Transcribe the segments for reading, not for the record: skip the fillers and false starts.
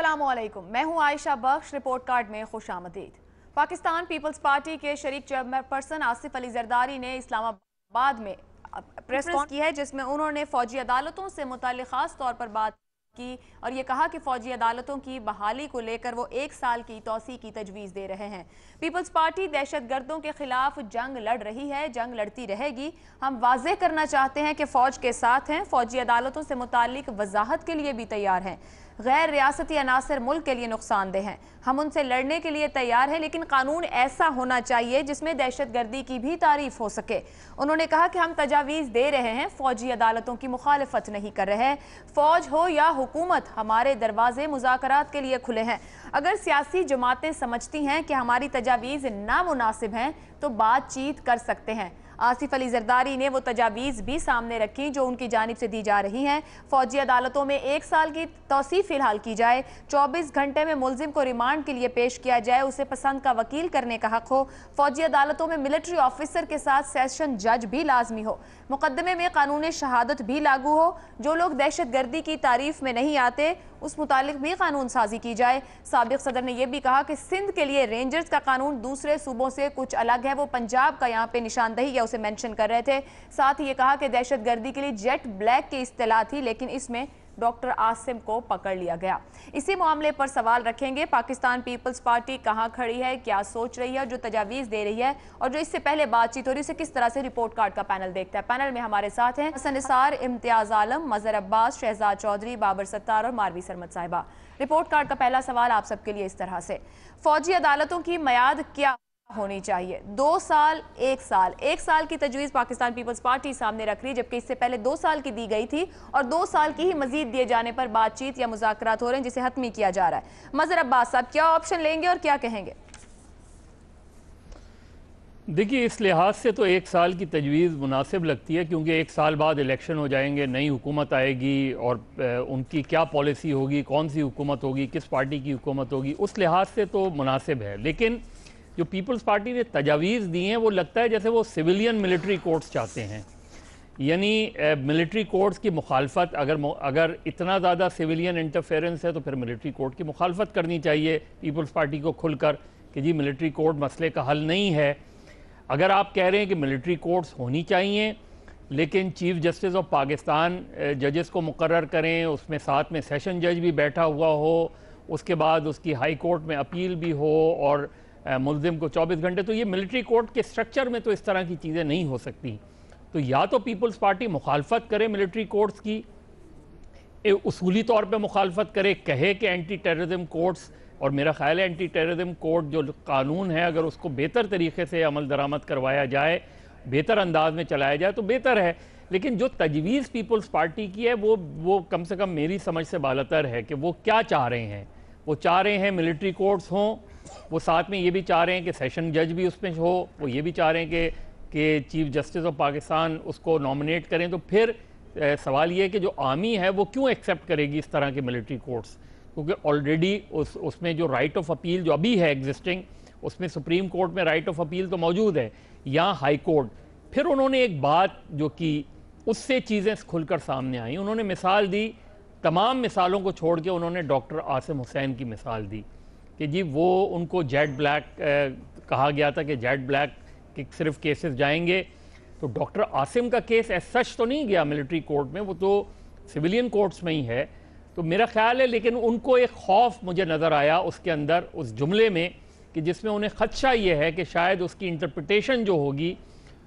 अस्सलामुअलैकुम, मैं हूं आयशा बख्श। रिपोर्ट कार्ड में खुशामदीद। पाकिस्तान पीपल्स पार्टी के शरीक चेयरपर्सन आसिफ अली जरदारी ने इस्लामाबाद में प्रेस कॉन्फ्रेंस की है, जिसमें उन्होंने फौजी अदालतों से मुताल्लिक खास तौर पर बात की और ये कहा कि फौजी अदालतों की बहाली को लेकर वो 1 साल की तौसी की तजवीज़ दे रहे हैं। पीपल्स पार्टी दहशत गर्दों के खिलाफ जंग लड़ रही है, जंग लड़ती रहेगी। हम वाज़ेह करना चाहते हैं कि फ़ौज के साथ हैं, फौजी अदालतों से मुताल्लिक वजाहत के लिए भी तैयार हैं। गैर रियासती अनासर मुल्क के लिए नुकसानदेह हैं, हम उनसे लड़ने के लिए तैयार हैं, लेकिन कानून ऐसा होना चाहिए जिसमें दहशत गर्दी की भी तारीफ हो सके। उन्होंने कहा कि हम तजावीज़ दे रहे हैं, फौजी अदालतों की मुखालफत नहीं कर रहे हैं। फौज हो या हुकूमत, हमारे दरवाजे मुज़ाकरात के लिए खुले हैं। अगर सियासी जमातें समझती हैं कि हमारी तजावीज़ नामुनासिब हैं तो बातचीत कर सकते हैं। आसिफ अली जरदारी ने वो तजावीज़ भी सामने रखी जो उनकी जानिब से दी जा रही हैं। फौजी अदालतों में 1 साल की तौसीफ़ फिलहाल की जाए, 24 घंटे में मुलजिम को रिमांड के लिए पेश किया जाए, उसे पसंद का वकील करने का हक हो। फौजी अदालतों में मिलिट्री ऑफिसर के साथ सेशन जज भी लाजमी हो। मुकदमे में कानून शहादत भी लागू हो। जो लोग दहशत गर्दी की तारीफ में नहीं आते उस मुतालिक भी कानून साजी की जाए। साबिक सदर ने यह भी कहा कि सिंध के लिए रेंजर्स का कानून दूसरे सूबों से कुछ अलग है। वो पंजाब का यहाँ पे निशानदही या उसे मेंशन कर रहे थे। साथ ही ये कहा कि दहशत गर्दी के लिए जेट ब्लैक की इस्तिलाह थी, लेकिन इसमें डॉक्टर आसिम को पकड़ लिया गया। इसी मामले पर सवाल रखेंगे, पाकिस्तान पीपल्स पार्टी कहां खड़ी है, क्या सोच रही है, जो तजावीज़ दे रही है और जो इससे पहले बातचीत हो रही है उसे किस तरह से रिपोर्ट कार्ड का पैनल देखता है। पैनल में हमारे साथ हैं हसन निसार, इम्तियाज आलम, मजहर अब्बास, शहजाद चौधरी, बाबर सत्तार और मारवी सरमद साहिबा। रिपोर्ट कार्ड का पहला सवाल आप सबके लिए इस तरह से, फौजी अदालतों की मियाद क्या होनी चाहिए? 2 साल, 1 साल? 1 साल की तजवीज़ पाकिस्तान पीपल्स पार्टी सामने रख रही है, जबकि इससे पहले 2 साल की दी गई थी और 2 साल की ही मजीद दिए जाने पर बातचीत या मुज़ाकरात हो रहे हैं, जिसे हतमी किया जा रहा है। मजहर अब्बास साहब, क्या ऑप्शन लेंगे और क्या कहेंगे? देखिए, इस लिहाज से तो 1 साल की तजवीज़ मुनासिब लगती है, क्योंकि 1 साल बाद इलेक्शन हो जाएंगे, नई हुकूमत आएगी और उनकी क्या पॉलिसी होगी, कौन सी हुकूमत होगी, किस पार्टी की हुकूमत होगी, उस लिहाज से तो मुनासिब है। लेकिन जो पीपल्स पार्टी ने तजावीज़ दी हैं वो लगता है जैसे वो सिविलियन मिलिट्री कोर्ट्स चाहते हैं। यानी मिलिट्री कोर्ट्स की मुखालफत, अगर इतना ज़्यादा सिविलियन इंटरफेरेंस है तो फिर मिलिट्री कोर्ट की मुखालफत करनी चाहिए पीपल्स पार्टी को खुलकर कि जी मिलिट्री कोर्ट मसले का हल नहीं है। अगर आप कह रहे हैं कि मिलिट्री कोर्ट्स होनी चाहिए लेकिन चीफ़ जस्टिस ऑफ पाकिस्तान जजेस को मुकर्रर करें, उसमें साथ में सेशन जज भी बैठा हुआ हो, उसके बाद उसकी हाई कोर्ट में अपील भी हो और मुल्ज़िम को 24 घंटे, तो ये मिलिट्री कोर्ट के स्ट्रक्चर में तो इस तरह की चीज़ें नहीं हो सकती। तो या तो पीपल्स पार्टी मुखालफत करे मिलिट्री कोर्ट्स की, उसूली तौर पे मुखालफत करे, कहे कि एंटी टेररिज्म कोर्ट्स, और मेरा ख्याल है एंटी टेररिज्म कोर्ट जो कानून है अगर उसको बेहतर तरीके से अमल दरामद करवाया जाए, बेहतर अंदाज में चलाया जाए तो बेहतर है। लेकिन जो तजवीज़ पीपल्स पार्टी की है वो कम से कम मेरी समझ से बालतर है कि वो क्या चाह रहे हैं। वो चाह रहे हैं मिलिट्री कोर्ट्स हों, वो साथ में ये भी चाह रहे हैं कि सेशन जज भी उसमें हो, वो ये भी चाह रहे हैं कि चीफ़ जस्टिस ऑफ पाकिस्तान उसको नॉमिनेट करें। तो फिर सवाल ये है कि जो आर्मी है वो क्यों एक्सेप्ट करेगी इस तरह के मिलिट्री कोर्ट्स, क्योंकि ऑलरेडी उसमें जो राइट ऑफ अपील जो अभी है एग्जिस्टिंग, उसमें सुप्रीम कोर्ट में राइट ऑफ अपील तो मौजूद है, या हाई कोर्ट। फिर उन्होंने एक बात जो कि उससे चीज़ें खुलकर सामने आई, उन्होंने मिसाल दी, तमाम मिसालों को छोड़ के उन्होंने डॉक्टर आसिम हुसैन की मिसाल दी कि जी वो उनको जेट ब्लैक कहा गया था कि जेट ब्लैक के सिर्फ केसेस जाएंगे। तो डॉक्टर आसिम का केस ऐसा सच तो नहीं गया मिलिट्री कोर्ट में, वो तो सिविलियन कोर्ट्स में ही है। तो मेरा ख्याल है, लेकिन उनको एक खौफ मुझे नज़र आया उसके अंदर, उस जुमले में, कि जिसमें उन्हें ख़दशा ये है कि शायद उसकी इंटरप्रिटेशन जो होगी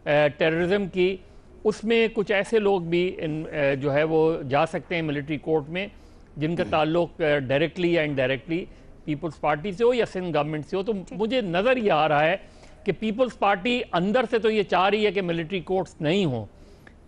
टेररिज्म की, उसमें कुछ ऐसे लोग भी जो है वो जा सकते हैं मिलिट्री कोर्ट में जिनका ताल्लुक डायरेक्टली या इनडायरेक्टली पीपल्स पार्टी से हो या सिंध गवर्नमेंट से हो। तो मुझे नज़र ये आ रहा है कि पीपल्स पार्टी अंदर से तो ये चाह रही है कि मिलिट्री कोर्ट्स नहीं हो,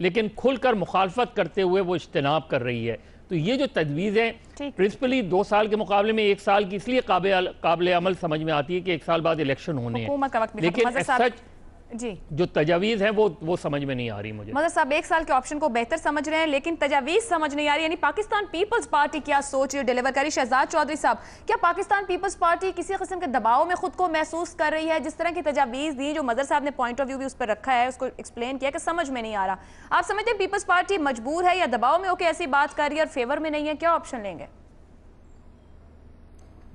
लेकिन खुलकर मुखालफत करते हुए वो इज्तनाब कर रही है। तो ये जो तजवीज़ है प्रिंसिपली 2 साल के मुकाबले में 1 साल की इसलिए काबिल अमल समझ में आती है कि 1 साल बाद इलेक्शन होने हैं, लेकिन सच जी जो तजावीज़ है वो समझ में नहीं आ रही मुझे। मगर साहब 1 साल के ऑप्शन को बेहतर समझ रहे हैं लेकिन तजावीज़ समझ नहीं आ रही, यानी पाकिस्तान पीपल्स पार्टी क्या सोच डिलीवर करी? शहजाद चौधरी साहब, क्या पाकिस्तान पीपल्स पार्टी किसी किस्म के दबाव में खुद को महसूस कर रही है? जिस तरह की तजावीज़ दी, जो मदर साहब ने पॉइंट ऑफ व्यू भी उस पर रखा है, उसको एक्सप्लेन किया कि समझ में नहीं आ रहा, आप समझते हैं पीपल्स पार्टी मजबूर है या दबाव में होकर ऐसी बात कर रही है और फेवर में नहीं है? क्या ऑप्शन लेंगे?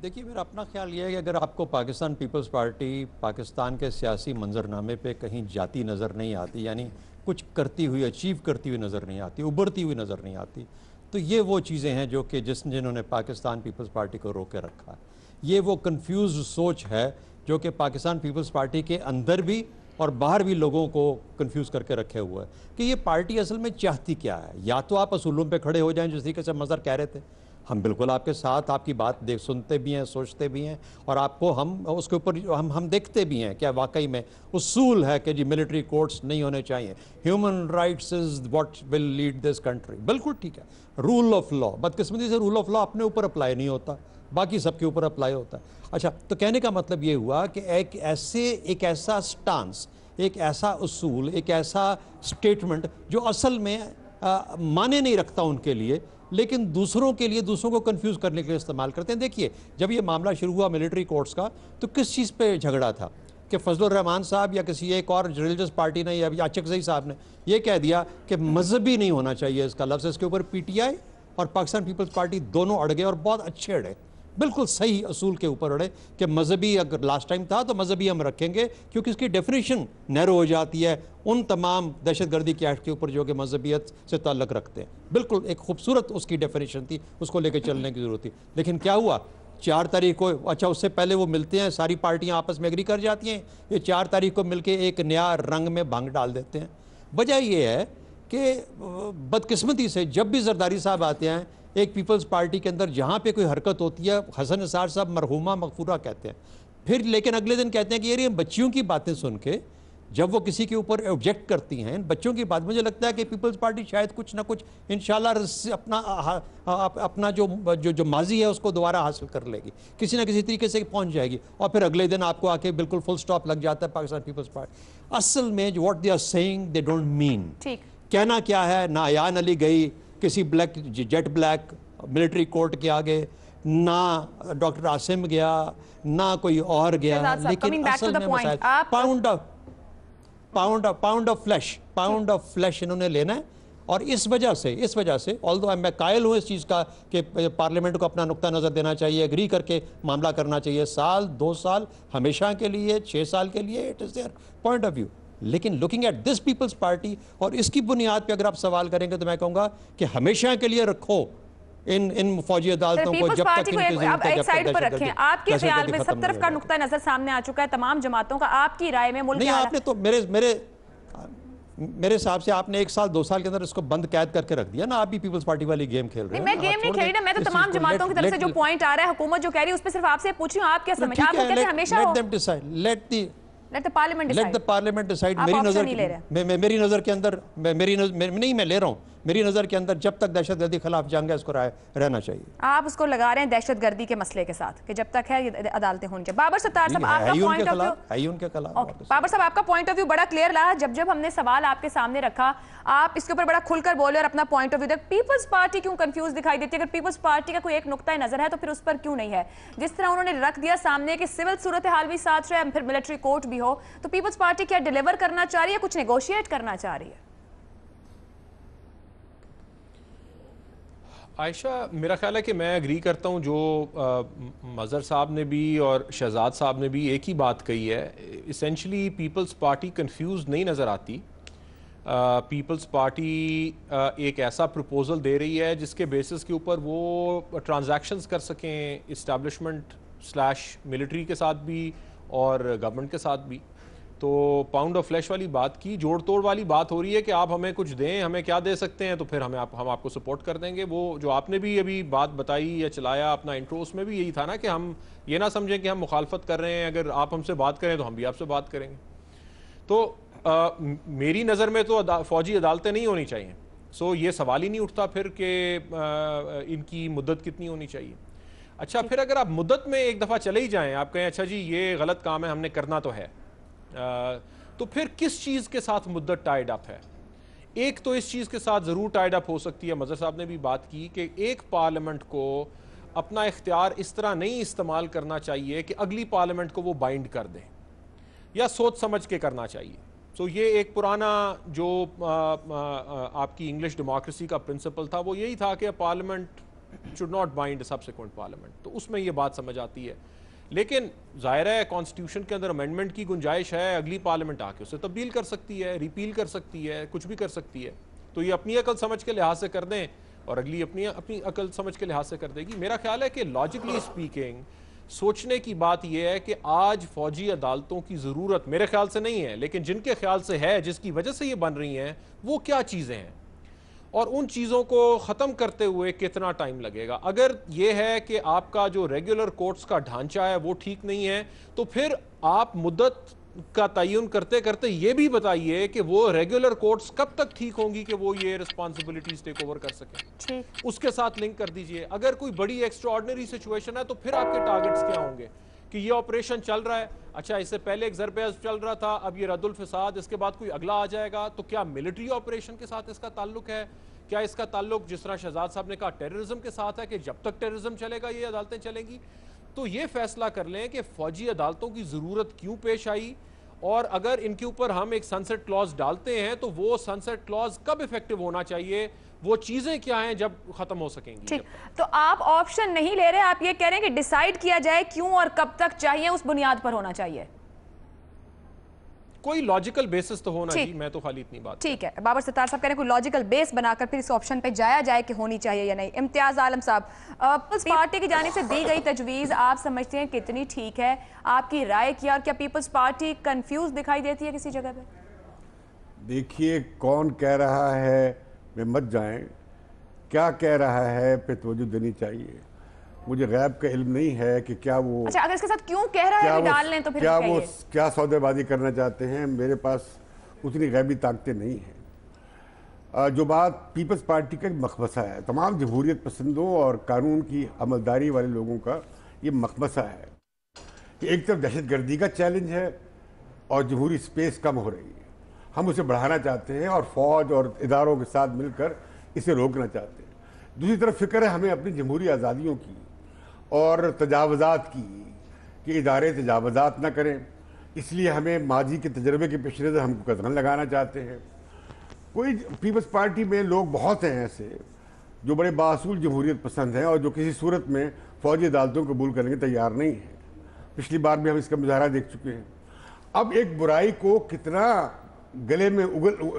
देखिए, मेरा अपना ख्याल ये है कि अगर आपको पाकिस्तान पीपल्स पार्टी पाकिस्तान के सियासी मंजरनामे पे कहीं जाती नज़र नहीं आती, यानी कुछ करती हुई, अचीव करती हुई नज़र नहीं आती, उभरती हुई नज़र नहीं आती, तो ये वो चीज़ें हैं जो कि जिन्होंने पाकिस्तान पीपल्स पार्टी को रोके रखा है। ये वो कन्फ्यूज सोच है जो कि पाकिस्तान पीपल्स पार्टी के अंदर भी और बाहर भी लोगों को कंफ्यूज करके रखे हुए है कि ये पार्टी असल में चाहती क्या है। या तो आप असूलों पे खड़े हो जाएं, जिस तरीके से मज़हर कह रहे थे, हम बिल्कुल आपके साथ, आपकी बात सुनते भी हैं, सोचते भी हैं, और आपको हम उसके ऊपर हम देखते भी हैं क्या वाकई में उसूल है कि जी मिलिट्री कोर्ट्स नहीं होने चाहिए, human rights is what will lead this country, बिल्कुल ठीक है। रूल ऑफ लॉ, बदकिस्मती से रूल ऑफ लॉ अपने ऊपर अप्लाई नहीं होता, बाकी सबके ऊपर अप्लाई होता है। अच्छा, तो कहने का मतलब ये हुआ कि एक ऐसा स्टांस, एक ऐसा उसूल, एक ऐसा स्टेटमेंट जो असल में माने नहीं रखता उनके लिए, लेकिन दूसरों के लिए, दूसरों को कंफ्यूज करने के लिए इस्तेमाल करते हैं। देखिए, जब ये मामला शुरू हुआ मिलिट्री कोर्ट्स का, तो किस चीज़ पे झगड़ा था कि फजलुर रहमान साहब या किसी एक और रिलीजियस पार्टी ने या चकजई साहब ने ये कह दिया कि मजहबी नहीं होना चाहिए इसका लफ्ज़। इसके ऊपर पीटीआई और पाकिस्तान पीपल्स पार्टी दोनों अड़ गए, और बहुत अच्छे अड़े, बिल्कुल सही असूल के ऊपर अड़े कि मजहबी अगर लास्ट टाइम था तो मजहबी हम रखेंगे, क्योंकि इसकी डेफिनेशन नैरो हो जाती है उन तमाम दहशतगर्दी के एक्ट के ऊपर जो कि मजहबियत से ताल्लुक़ रखते हैं। बिल्कुल एक खूबसूरत उसकी डेफिनेशन थी, उसको लेकर चलने की ज़रूरत थी। लेकिन क्या हुआ, 4 तारीख को, अच्छा उससे पहले वो मिलते हैं, सारी पार्टियाँ आपस में एग्री कर जाती हैं, ये 4 तारीख को मिलकर एक नया रंग में भंग डाल देते हैं। वजह ये है कि बदकिस्मती से जब भी जरदारी साहब आते हैं एक पीपल्स पार्टी के अंदर, जहाँ पे कोई हरकत होती है, हसन निसार साहब मरहूमा मगफूरा कहते हैं, फिर लेकिन अगले दिन कहते हैं कि ये बच्चियों की बातें सुन के जब वो किसी के ऊपर ऑब्जेक्ट करती हैं, बच्चों की बात, मुझे लगता है कि पीपल्स पार्टी शायद कुछ ना कुछ इंशाल्लाह अपना जो माजी है उसको दोबारा हासिल कर लेगी, किसी ना किसी तरीके से पहुंच जाएगी, और फिर अगले दिन आपको आके बिल्कुल फुल स्टॉप लग जाता है पाकिस्तान पीपल्स पार्टी। असल में what they are saying they don't mean. कहना क्या है, ना अयान अली गई किसी जेट ब्लैक मिलिट्री कोर्ट के आगे, ना डॉक्टर आसिम गया, ना कोई और गया, लेकिन असल में पाउंड ऑफ फ्लैश इन्होंने लेना है। और इस वजह से ऑल्दो मैं कायल हूँ इस चीज़ का कि पार्लियामेंट को अपना नुक्ता नज़र देना चाहिए, एग्री करके मामला करना चाहिए, साल 2 साल हमेशा के लिए, 6 साल के लिए, it is their point of view. लेकिन looking at this people's party और इसकी बुनियाद पे अगर आप सवाल करेंगे तो मैं कहूँगा कि हमेशा के लिए रखो इन फौजी अदालतों को, जब तक एक साइड पर रखें। आपके ख्याल में सब तरफ का नुक्ता नजर सामने आ चुका है तमाम जमातों का, आपकी राय में मुल्क नहीं, आपने तो मेरे हिसाब से आपने 1 साल 2 साल के अंदर इसको बंद कैद करके रख दिया ना। आप भी पीपल्स पार्टी वाली गेम खेल रहे हैं। मैं गेम नहीं खेल रही ना, मैं तो तमाम जमातों की तरफ से जो पॉइंट आ रहा है, हुकूमत जो कह रही है उस पर सिर्फ आपसे पूछ रही हूं, आप क्या समझते हैं? आप कहते हैं हमेशा Let the parliament decide। मेरी नजर के अंदर नहीं, मैं ले रहा हूँ, मेरी नजर के अंदर जब तक दहशतगर्दी के खिलाफ जंग है इसको रहना चाहिए। आप उसको लगा रहे हैं दहशतगर्दी के मसले के साथ कि जब तक है अदालतें होनी चाहिए। बाबर सत्तार साहब, आपका पॉइंट ऑफ व्यू, बाबर साहब आपका पॉइंट ऑफ व्यू बड़ा क्लियर रहा। जब हमने सवाल आपके सामने रखा, आप इसके ऊपर बड़ा खुलकर बोले और अपना point of view. Peoples Party क्यों कंफ्यूज दिखाई देती है? अगर पीपल्स पार्टी का कोई एक नुक्ता नजर है तो फिर उस पर क्यों नहीं है? जिस तरह उन्होंने रख दिया सामने कि सिविल सूरत हाल भी साथ रहे, फिर मिलिट्री कोर्ट भी हो, तो पीपल्स पार्टी क्या डिलीवर करना चाह रही है, कुछ नेगोशिएट करना चाह रही है? आयशा, मेरा ख्याल है कि मैं एग्री करता हूँ जो मज़हर साहब ने भी और शहजाद साहब ने भी एक ही बात कही है। इसेंशली पीपल्स पार्टी कंफ्यूज नहीं नज़र आती। पीपल्स पार्टी एक ऐसा प्रपोज़ल दे रही है जिसके बेसिस के ऊपर वो ट्रांजैक्शंस कर सकें इस्टेब्लिशमेंट / मिलिट्री के साथ भी और गवर्नमेंट के साथ भी। तो पाउंड ऑफ फ्लैश वाली बात की, जोड़ तोड़ वाली बात हो रही है कि आप हमें कुछ दें, हमें क्या दे सकते हैं, तो फिर हम आपको सपोर्ट कर देंगे। वो जो आपने भी अभी बात बताई या चलाया अपना इंट्रो, उसमें भी यही था ना कि हम ये ना समझें कि हम मुखालफत कर रहे हैं, अगर आप हमसे बात करें तो हम भी आपसे बात करेंगे। तो मेरी नज़र में तो फौजी अदालतें नहीं होनी चाहिए। सो ये सवाल ही नहीं उठता फिर कि इनकी मुद्दत कितनी होनी चाहिए। अच्छा, फिर अगर आप मुद्दत में एक दफ़ा चले ही जाएँ, आप कहें अच्छा जी ये गलत काम है, हमने करना तो है, तो फिर किस चीज़ के साथ मुद्दत टाइड अप है? एक तो इस चीज़ के साथ ज़रूर टाइड अप हो सकती है, मज़हर साहब ने भी बात की कि एक पार्लियामेंट को अपना इख्तियार इस तरह नहीं इस्तेमाल करना चाहिए कि अगली पार्लियामेंट को वो बाइंड कर दें, या सोच समझ के करना चाहिए। सो ये एक पुराना जो आपकी इंग्लिश डेमोक्रेसी का प्रिंसिपल था वो यही था कि parliament should not bind subsequent parliament. तो उसमें ये बात समझ आती है, लेकिन जाहिर है कॉन्स्टिट्यूशन के अंदर अमेंडमेंट की गुंजाइश है, अगली पार्लियामेंट आके उसे तब्दील कर सकती है, रिपील कर सकती है, कुछ भी कर सकती है। तो ये अपनी अकल समझ के लिहाज से कर दें और अगली अपनी अकल समझ के लिहाज से कर देगी। मेरा ख्याल है कि लॉजिकली स्पीकिंग सोचने की बात यह है कि आज फौजी अदालतों की ज़रूरत मेरे ख्याल से नहीं है, लेकिन जिनके ख्याल से है, जिसकी वजह से ये बन रही हैं, वो क्या चीज़ें हैं और उन चीज़ों को ख़त्म करते हुए कितना टाइम लगेगा। अगर ये है कि आपका जो रेगुलर कोर्ट्स का ढांचा है वो ठीक नहीं है, तो फिर आप मुद्दत का तयन करते करते ये भी बताइए कि वो रेगुलर कोर्ट्स कब तक ठीक होंगी कि वो ये रिस्पॉन्सिबिलिटीज टेक ओवर कर सकें, उसके साथ लिंक कर दीजिए। अगर कोई बड़ी एक्स्ट्राऑर्डिनरी सिचुएशन है तो फिर आपके टारगेट्स क्या होंगे कि ये ऑपरेशन चल रहा है, अच्छा इससे पहले एक ज़रबे चल रहा था, अब ये रद्दुल फिसाद, इसके बाद कोई अगला आ जाएगा, तो क्या मिलिट्री ऑपरेशन के साथ इसका ताल्लुक है? क्या इसका ताल्लुक जिस तरह शहजाद साहब ने कहा टेररिज्म के साथ है कि जब तक टेररिज्म चलेगा ये अदालतें चलेंगी? तो ये फैसला कर लें कि फौजी अदालतों की ज़रूरत क्यों पेश आई, और अगर इनके ऊपर हम एक सनसेट क्लॉज डालते हैं तो वो सनसेट क्लॉज कब इफेक्टिव होना चाहिए, वो चीजें क्या हैं जब खत्म हो सकेंगी। ठीक, तो आप ऑप्शन नहीं ले रहे, आप ये कह रहे हैं कि डिसाइड किया जाए क्यों और कब तक चाहिए, उस बुनियाद पर होना चाहिए। कोई लॉजिकल बेसिस तो होना चाहिए, मैं तो खाली इतनी बात। ठीक है, बाबर सत्तार साहब कह रहे हैं कोई लॉजिकल बेस बनाकर फिर इस ऑप्शन पे जाया जाए कि होनी चाहिए या नहीं। इम्तियाज आलम साहब, पीपल्स पार्टी की जानिब से दी गई तजवीज़ आप समझते हैं कितनी ठीक है, आपकी राय क्या, और क्या पीपल्स पार्टी कंफ्यूज दिखाई देती है किसी जगह पे? देखिए, कौन कह रहा है में मत जाएं, क्या कह रहा है पे तवज्जो देनी चाहिए। मुझे गैब का इल्म नहीं है कि क्या वो, अच्छा अगर इसके साथ क्यों कह रहा है कि डाल लें, तो फिर क्या वो क्या सौदेबाजी करना चाहते हैं, मेरे पास उतनी गैबी ताकतें नहीं हैं। जो बात पीपल्स पार्टी का मकबसा है, तमाम जमहूरियत पसंदों और कानून की अमलदारी वाले लोगों का ये मकबसा है कि एक तरफ दहशतगर्दी का चैलेंज है और जमहूरी स्पेस कम हो रही है, हम उसे बढ़ाना चाहते हैं और फौज और इदारों के साथ मिलकर इसे रोकना चाहते हैं। दूसरी तरफ फिक्र है हमें अपनी जमहूरी आज़ादियों की और तजावज़ात की कि इदारे तजावज़ात न करें, इसलिए हमें माजी के तजर्बे के पेश नज़र हमको कदम लगाना चाहते हैं। कोई पीपल्स पार्टी में लोग बहुत हैं ऐसे जो बड़े बासूल जमहूरियत पसंद हैं और जो किसी सूरत में फ़ौजी अदालतों को कबूल करने के तैयार नहीं हैं। पिछली बार भी हम इसका मुजाहरा देख चुके हैं। अब एक बुराई को कितना गले में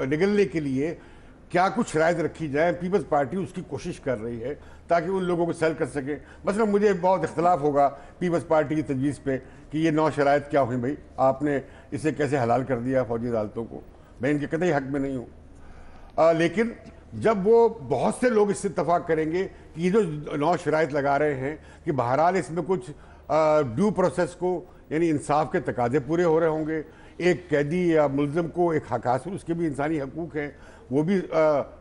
निगलने के लिए क्या कुछ शराइत रखी जाए, पीपल्स पार्टी उसकी कोशिश कर रही है ताकि उन लोगों को सेल कर सके। मतलब मुझे बहुत इख्तलाफ होगा पीपल्स पार्टी की तजवीज़ पे कि ये 9 शराइत क्या हुई भाई, आपने इसे कैसे हलाल कर दिया फौजी अदालतों को। मैं इनके कतई हक में नहीं हूँ, लेकिन जब वो बहुत से लोग इससे इत्तफाक करेंगे कि ये जो 9 शराइत लगा रहे हैं कि बहरहाल इसमें कुछ ड्यू प्रोसेस को यानी इंसाफ के तकाजे पूरे हो रहे होंगे, एक कैदी या मुलजम को एक हक हासिल, उसके भी इंसानी हकूक़ हैं, वो भी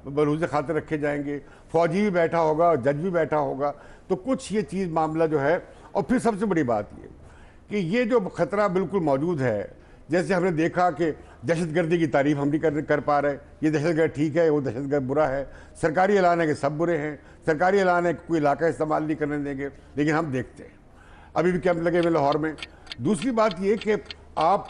बरूज़ खातिर रखे जाएंगे, फ़ौजी भी बैठा होगा, जज भी बैठा होगा, तो कुछ ये चीज़ मामला जो है। और फिर सबसे बड़ी बात ये कि ये जो ख़तरा बिल्कुल मौजूद है, जैसे हमने देखा कि दहशतगर्दी की तारीफ़ हम नहीं कर पा रहे, ये दहशतगर्द ठीक है, वो दहशतगर्द बुरा है, सरकारी ऐलान है कि सब बुरे हैं, सरकारी ऐलान है कि कोई इलाका इस्तेमाल नहीं करने देंगे, लेकिन हम देखते हैं अभी भी कैंप लगे हुए लाहौर में। दूसरी बात ये कि आप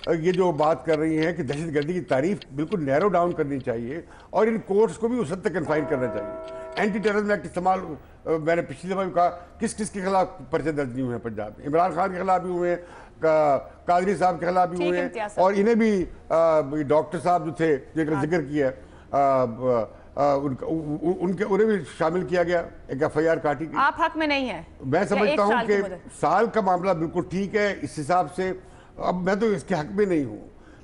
ये जो बात कर रही हैं कि दहशतगर्दी की तारीफ बिल्कुल नैरो डाउन करनी चाहिए और इन कोर्ट्स को भी उस हद तक कन्फाइन करना चाहिए। एंटी टेररिज्म एक्ट इस्तेमाल, मैंने पिछली दफा भी कहा, किस किस के खिलाफ पर्चे दर्ज नहीं हुए हैं पंजाब में, इमरान खान के खिलाफ भी हुए हैं, कादरी साहब के खिलाफ भी हुए हैं, और इन्हें भी डॉक्टर साहब जो थे जिक्र किया उन्हें भी शामिल किया गया, एक FIR काटी गई। आप हक में नहीं है? मैं समझता हूं कि साल का मामला बिल्कुल ठीक है इस हिसाब से, अब मैं तो इसके हक में नहीं हूं,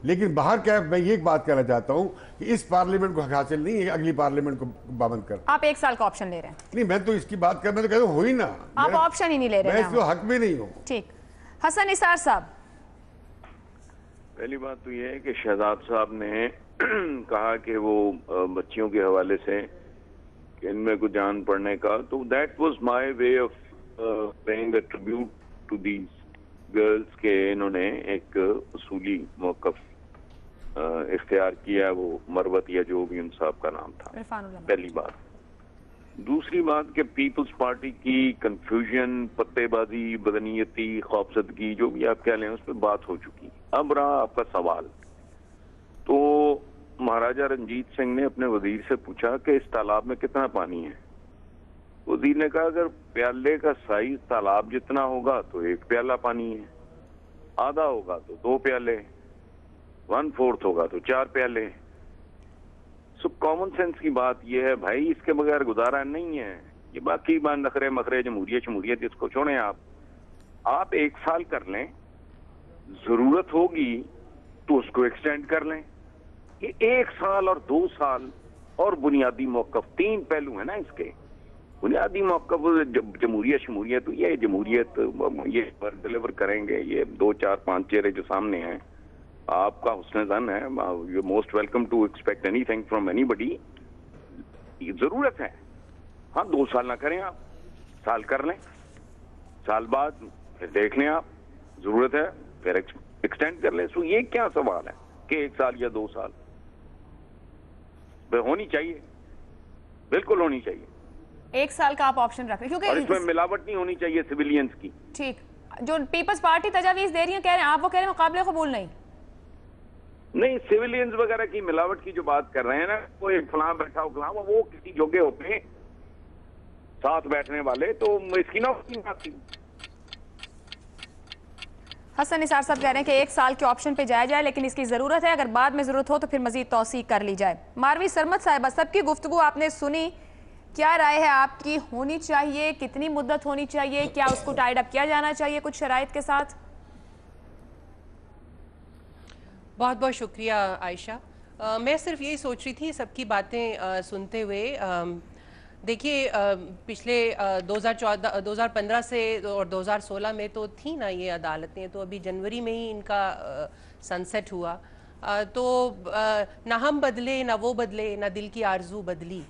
लेकिन बाहर क्या मैं ये एक बात कहना चाहता हूं कि इस पार्लियामेंट को हक हासिल नहीं है अगली पार्लियामेंट को पाबंद कर। आप 1 साल का ऑप्शन ले रहे हैं? नहीं, मैं तो इसकी बात कर, मैं तो कहता हूं हो ही ना, आप ऑप्शन ही नहीं ले रहे हैं, मैं इसको हक में नहीं हूं। ठीक, हसन निसार साहब। पहली बात तो ये है कि शहजाद साहब ने कहा कि वो बच्चियों के हवाले से इनमें को जान पड़ने का, तो that was my way of paying the tribute to these girls के इन्होंने एक उसूली मौक़िफ़ इख्तियार किया, वो मरवत या जो भी उन साहब का नाम था, पहली बात। दूसरी बात कि पीपल्स पार्टी की कंफ्यूजन, पत्तेबाजी, बदनीयती, खौफजदगी, जो भी आप कह लें, उस पर बात हो चुकी। अब रहा आपका सवाल, तो महाराजा रंजीत सिंह ने अपने वजीर से पूछा कि इस तालाब में कितना पानी है, वजीर ने कहा अगर प्याले का साइज तालाब जितना होगा तो 1 प्याला पानी है, आधा होगा तो 2 प्याले, 1/4 होगा तो 4 प्याले। सो कॉमन सेंस की बात यह है भाई, इसके बगैर गुजारा नहीं है। ये बाकी नखरे मखरे जमहूरियत इसको छोड़ें। आप 1 साल कर लें, जरूरत होगी तो उसको एक्सटेंड कर लें। ये 1 साल और 2 साल और बुनियादी मौकफ, 3 पहलू है ना इसके। बुनियादी मौकफ जमहूरियत, ये जमहूरियत ये डिलीवर करेंगे। ये 2 4 5 चेहरे जो सामने हैं, आपका हुस्न ज़न है, you most welcome to expect anything from anybody. जरूरत है, हाँ 2 साल ना करें, आप साल कर लें, साल बाद फिर देख लें, आप जरूरत है फिर एक्सटेंड कर लें। सो ये क्या सवाल है कि 1 साल या 2 साल होनी चाहिए, बिल्कुल होनी चाहिए। 1 साल का आप ऑप्शन रख रहे हैं, और क्योंकि इसमें मिलावट नहीं होनी चाहिए सिविलियंस की। ठीक, जो पीपल्स पार्टी तजावीज दे रही है, कह रहे हैं आप, वो कह रहे हैं मुकाबले कबूल नहीं, सिविलियंस वगैरह की मिलावट की जो बात कर रहे हैं ना, वो एक फलां बैठा हो फलां, वो किसी जोगे होते हैं साथ बैठने वाले, तो इसकी ना होती। हसन निसार साहब कह रहे हैं कि 1 साल के ऑप्शन पे जाया जाए, लेकिन इसकी जरूरत है, अगर बाद में जरूरत हो तो फिर मजीद तौसीक कर ली जाए। मारवी सरमत साहिबा, सबकी गुफ्तगू आपने सुनी, क्या राय है आपकी? होनी चाहिए, कितनी मुद्दत होनी चाहिए, क्या उसको टाइड अप किया जाना चाहिए कुछ शराइत के साथ? बहुत बहुत शुक्रिया आयशा। मैं सिर्फ यही सोच रही थी सबकी बातें सुनते हुए। देखिए, पिछले 2015 से और 2016 में तो थी ना ये अदालतें, तो अभी जनवरी में ही इनका सनसेट हुआ। तो ना हम बदले, ना वो बदले, ना दिल की आरजू बदली,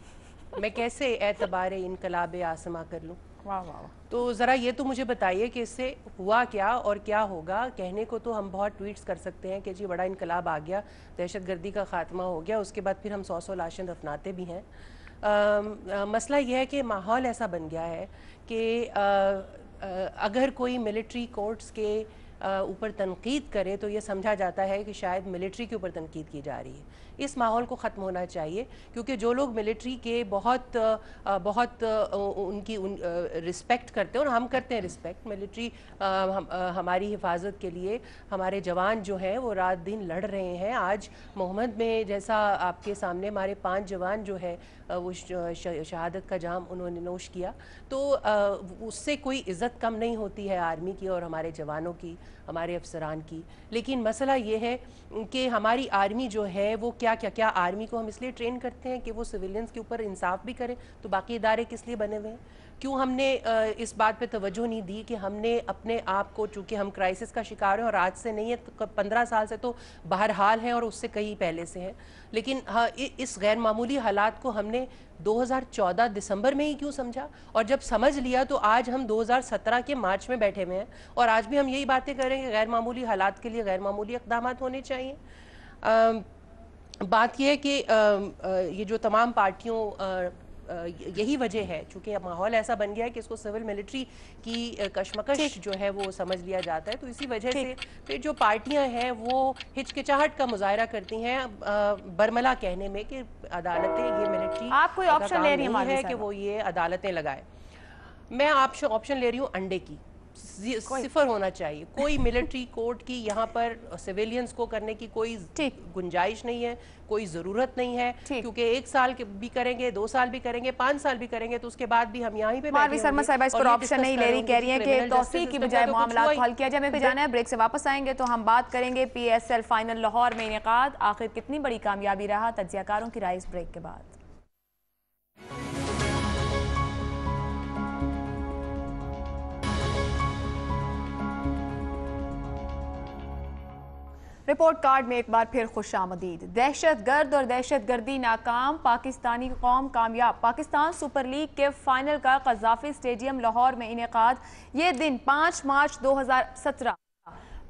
मैं कैसे एतबार इनकलाब आसमा कर लूँ। वाह वाह। तो ज़रा ये तो मुझे बताइए कि इससे हुआ क्या और क्या होगा। कहने को तो हम बहुत ट्वीट्स कर सकते हैं कि जी बड़ा इनकलाब आ गया, दहशतगर्दी का ख़ात्मा हो गया, उसके बाद फिर हम 100 लाशें दफनाते भी हैं। मसला यह है कि माहौल ऐसा बन गया है कि अगर कोई मिलिट्री कोर्ट्स के ऊपर तनकीद करे तो ये समझा जाता है कि शायद मिलिट्री के ऊपर तनकीद की जा रही है। इस माहौल को ख़त्म होना चाहिए, क्योंकि जो लोग मिलिट्री के बहुत उनकी रिस्पेक्ट करते हैं, और हम करते हैं रिस्पेक्ट, मिलिट्री हमारी हिफाजत के लिए हमारे जवान जो हैं वो रात दिन लड़ रहे हैं। आज मोहम्मद में जैसा आपके सामने हमारे 5 जवान जो है वो शहादत का जाम उन्होंने नोश किया, तो उससे कोई इज़्ज़त कम नहीं होती है आर्मी की और हमारे जवानों की, हमारे अफसरान की। लेकिन मसला ये है कि हमारी आर्मी जो है वो क्या आर्मी को हम इसलिए ट्रेन करते हैं कि वो सिविलियंस के ऊपर इंसाफ भी करें, तो बाकी इदारे किस लिए बने हुए हैं? क्यों हमने इस बात पे तवज्जो नहीं दी कि हमने अपने आप को, चूँकि हम क्राइसिस का शिकार हैं और आज से नहीं है, तो 15 साल से तो बहरहाल हैं और उससे कहीं पहले से हैं, लेकिन हाँ, इस गैर मामूली हालात को हमने 2014 दिसंबर में ही क्यों समझा? और जब समझ लिया तो आज हम 2017 के मार्च में बैठे हुए हैं और आज भी हम यही बातें कर रहे हैं कि गैर मामूली हालात के लिए गैर मामूली इक़दामात होने चाहिए। बात यह है कि ये जो तमाम पार्टियों यही वजह है, चूँकि माहौल ऐसा बन गया है कि इसको सिविल मिलिट्री की कशमकश जो है वो समझ लिया जाता है, तो इसी वजह से फिर जो पार्टियां हैं वो हिचकिचाहट का मुजाहरा करती हैं बरमला कहने में कि अदालतें ये मिलिट्री, आप कोई ऑप्शन ले रही है कि वो ये अदालतें लगाए। मैं ऑप्शन ले रही हूँ अंडे की, 0 होना चाहिए। कोई मिलिट्री कोर्ट की यहाँ पर सिविलियंस को करने की कोई गुंजाइश नहीं है, कोई ज़रूरत नहीं है, क्योंकि 1 साल भी करेंगे, 2 साल भी करेंगे, 5 साल भी करेंगे, तो उसके बाद भी हम यहाँ पे मारवी शर्मा साहिबा इस पर ऑप्शन नहीं ले रही, कह रही हैं कि तौसीक की बजाय मामला को हल किया जाए। मैं पे जाना है, ब्रेक से वापस आएंगे तो हम बात करेंगे PSL फाइनल लाहौर में इनेकाद आखिर कितनी बड़ी कामयाबी रहा, तज्जियाकारों की राय इस ब्रेक के बाद। रिपोर्ट कार्ड में एक बार फिर खुशामदीद। दहशतगर्द और दहशतगर्दी नाकाम, पाकिस्तानी कौम कामयाब। पाकिस्तान सुपर लीग के फाइनल का कज़ाफी स्टेडियम लाहौर में इनेकाद। ये दिन 5 मार्च 2017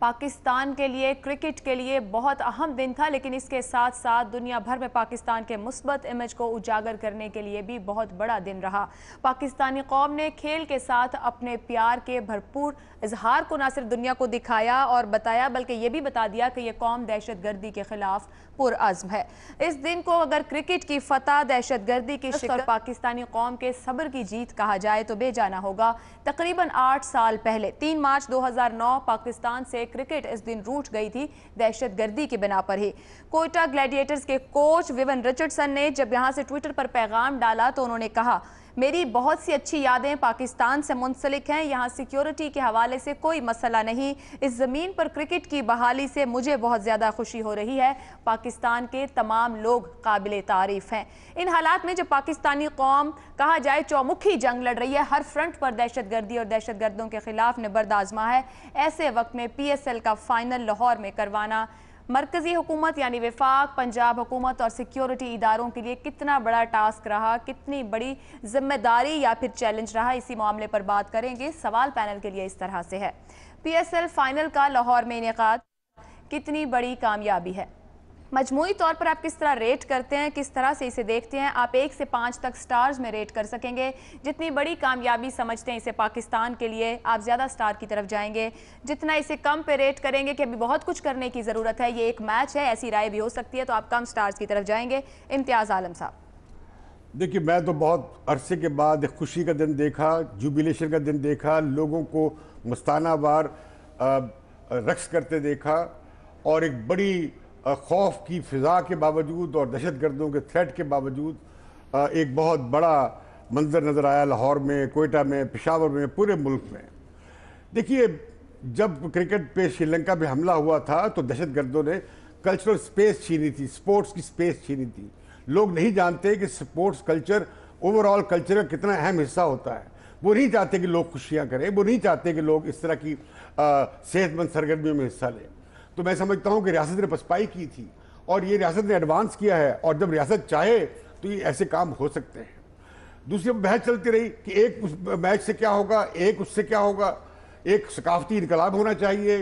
पाकिस्तान के लिए, क्रिकेट के लिए बहुत अहम दिन था, लेकिन इसके साथ साथ दुनिया भर में पाकिस्तान के मुस्बत इमेज को उजागर करने के लिए भी बहुत बड़ा दिन रहा। पाकिस्तानी कौम ने खेल के साथ अपने प्यार के भरपूर इजहार को न सिर्फ दुनिया को दिखाया और बताया, बल्कि ये भी बता दिया कि यह कौम दहशतगर्दी के खिलाफ पुरअज़्म है। इस दिन को अगर क्रिकेट की फतह, दहशतगर्दी की शिकस्त, पाकिस्तानी कौम के सब्र की जीत कहा जाए तो बेजाना होगा। तकरीबन 8 साल पहले 3 मार्च 2009 पाकिस्तान से क्रिकेट इस दिन रूठ गई थी, दहशतगर्दी की बिना पर ही। कोयटा ग्लैडिएटर्स के कोच विवन रिचर्डसन ने जब यहां से ट्विटर पर पैगाम डाला तो उन्होंने कहा, मेरी बहुत सी अच्छी यादें पाकिस्तान से मुंसलिक हैं, यहाँ सिक्योरिटी के हवाले से कोई मसला नहीं। इस ज़मीन पर क्रिकेट की बहाली से मुझे बहुत ज़्यादा खुशी हो रही है। पाकिस्तान के तमाम लोग काबिल तारीफ हैं। इन हालात में जब पाकिस्तानी कौम कहा जाए चौमुखी जंग लड़ रही है, हर फ्रंट पर दहशतगर्दी और दहशतगर्दों के खिलाफ निबर्द आजमा है, ऐसे वक्त में PSL का फाइनल लाहौर में करवाना मरकजी हुकूमत यानी वफाक, पंजाब हुकूमत और सिक्योरिटी इदारों के लिए कितना बड़ा टास्क रहा, कितनी बड़ी जिम्मेदारी या फिर चैलेंज रहा, इसी मामले पर बात करेंगे। सवाल पैनल के लिए इस तरह से है, PSL फाइनल का लाहौर में इनेकाद कितनी बड़ी कामयाबी है? मजमूई तौर पर आप किस तरह रेट करते हैं, किस तरह से इसे देखते हैं? आप 1 से 5 तक स्टार्स में रेट कर सकेंगे। जितनी बड़ी कामयाबी समझते हैं इसे पाकिस्तान के लिए, आप ज़्यादा स्टार की तरफ जाएंगे। जितना इसे कम पे रेट करेंगे कि अभी बहुत कुछ करने की ज़रूरत है, ये एक मैच है, ऐसी राय भी हो सकती है, तो आप कम स्टार्स की तरफ जाएंगे। इम्तियाज़ आलम साहब। देखिए, मैं तो बहुत अरसे के बाद एक खुशी का दिन देखा, जुबिलेशन का दिन देखा, लोगों को मस्ताना वार रक्स करते देखा और एक बड़ी खौफ की फ़िज़ा के बावजूद और दहशतगर्दों के थ्रेट के बावजूद एक बहुत बड़ा मंजर नज़र आया लाहौर में, कोयटा में, पेशावर में, पूरे मुल्क में। देखिए, जब क्रिकेट पे श्रीलंका पे हमला हुआ था तो दहशतगर्दों ने कल्चरल स्पेस छीनी थी, स्पोर्ट्स की स्पेस छीनी थी। लोग नहीं जानते कि स्पोर्ट्स कल्चर ओवरऑल कल्चर का कितना अहम हिस्सा होता है। वो नहीं चाहते कि लोग खुशियाँ करें, वो नहीं चाहते कि लोग इस तरह की सेहतमंद सरगर्मियों में हिस्सा लें। तो मैं समझता हूँ कि रियासत ने पसपाई की थी और ये रियासत ने एडवांस किया है, और जब रियासत चाहे तो ये ऐसे काम हो सकते हैं। दूसरी बहस चलती रही कि एक उस मैच से क्या होगा, एक उससे क्या होगा, एक सकाफती इनकलाब होना चाहिए,